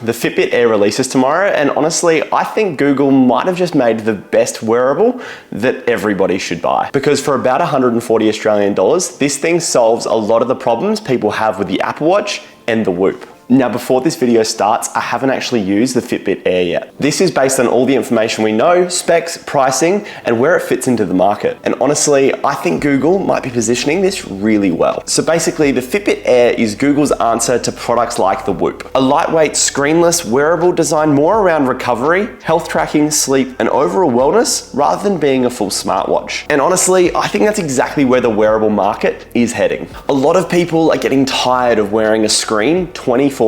The Fitbit Air releases tomorrow, and honestly, I think Google might have just made the best wearable that everybody should buy. Because for about 140 Australian dollars, this thing solves a lot of the problems people have with the Apple Watch and the Whoop. Now, before this video starts, I haven't actually used the Fitbit Air yet. This is based on all the information we know, specs, pricing, and where it fits into the market. And honestly, I think Google might be positioning this really well. So basically, the Fitbit Air is Google's answer to products like the Whoop. A lightweight, screenless wearable designed more around recovery, health tracking, sleep, and overall wellness, rather than being a full smartwatch. And honestly, I think that's exactly where the wearable market is heading. A lot of people are getting tired of wearing a screen 24/7.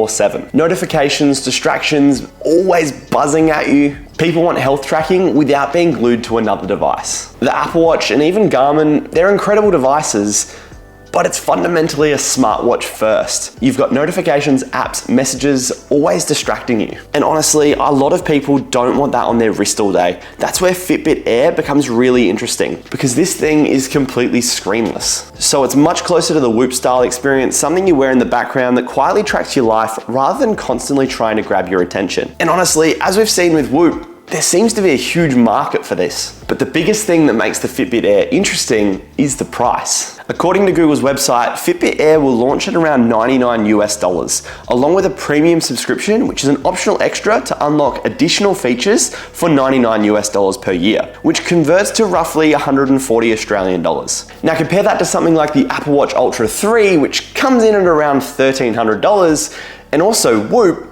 Notifications, distractions, always buzzing at you. People want health tracking without being glued to another device. The Apple Watch and even Garmin, they're incredible devices, but it's fundamentally a smartwatch first. You've got notifications, apps, messages, always distracting you. And honestly, a lot of people don't want that on their wrist all day. That's where Fitbit Air becomes really interesting, because this thing is completely screenless. So it's much closer to the Whoop style experience, something you wear in the background that quietly tracks your life rather than constantly trying to grab your attention. And honestly, as we've seen with Whoop, there seems to be a huge market for this. But the biggest thing that makes the Fitbit Air interesting is the price. According to Google's website, Fitbit Air will launch at around $99 US, along with a premium subscription, which is an optional extra to unlock additional features for $99 US per year, which converts to roughly 140 Australian dollars. Now compare that to something like the Apple Watch Ultra 3, which comes in at around $1,300, and also Whoop,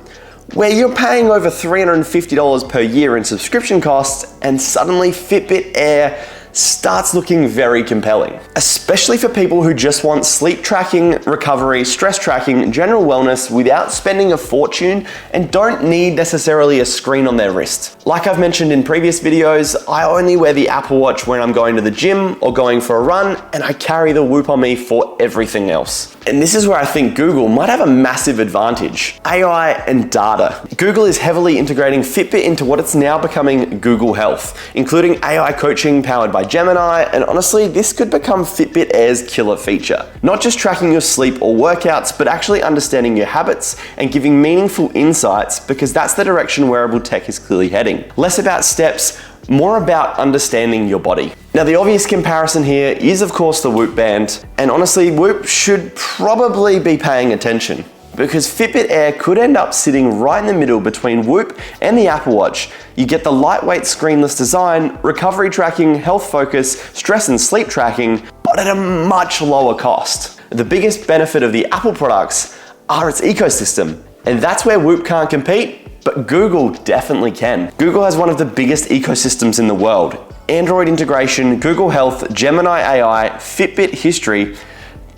where you're paying over $350 per year in subscription costs, and suddenly Fitbit Air starts looking very compelling, especially for people who just want sleep tracking, recovery, stress tracking, general wellness without spending a fortune and don't need necessarily a screen on their wrist. Like I've mentioned in previous videos, I only wear the Apple Watch when I'm going to the gym or going for a run, and I carry the Whoop on me for everything else. And this is where I think Google might have a massive advantage: AI and data. Google is heavily integrating Fitbit into what it's now becoming Google Health, including AI coaching powered by Gemini, and honestly, this could become Fitbit Air's killer feature. Not just tracking your sleep or workouts, but actually understanding your habits and giving meaningful insights, because that's the direction wearable tech is clearly heading. Less about steps, more about understanding your body. Now, the obvious comparison here is of course the Whoop band, and honestly, Whoop should probably be paying attention, because Fitbit Air could end up sitting right in the middle between Whoop and the Apple Watch. You get the lightweight screenless design, recovery tracking, health focus, stress and sleep tracking, but at a much lower cost. The biggest benefit of the Apple products are its ecosystem, and that's where Whoop can't compete, but Google definitely can. Google has one of the biggest ecosystems in the world. Android integration, Google Health, Gemini AI, Fitbit history.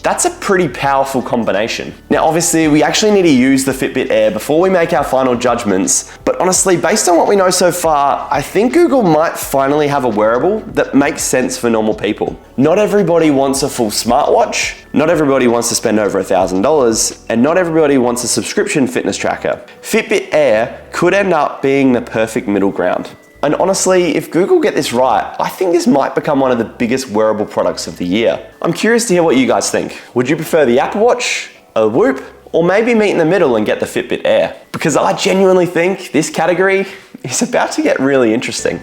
That's a pretty powerful combination. Now, obviously, we actually need to use the Fitbit Air before we make our final judgments, but honestly, based on what we know so far, I think Google might finally have a wearable that makes sense for normal people. Not everybody wants a full smartwatch, not everybody wants to spend over $1,000, and not everybody wants a subscription fitness tracker. Fitbit Air could end up being the perfect middle ground. And honestly, if Google get this right, I think this might become one of the biggest wearable products of the year. I'm curious to hear what you guys think. Would you prefer the Apple Watch, a Whoop, or maybe meet in the middle and get the Fitbit Air? Because I genuinely think this category is about to get really interesting.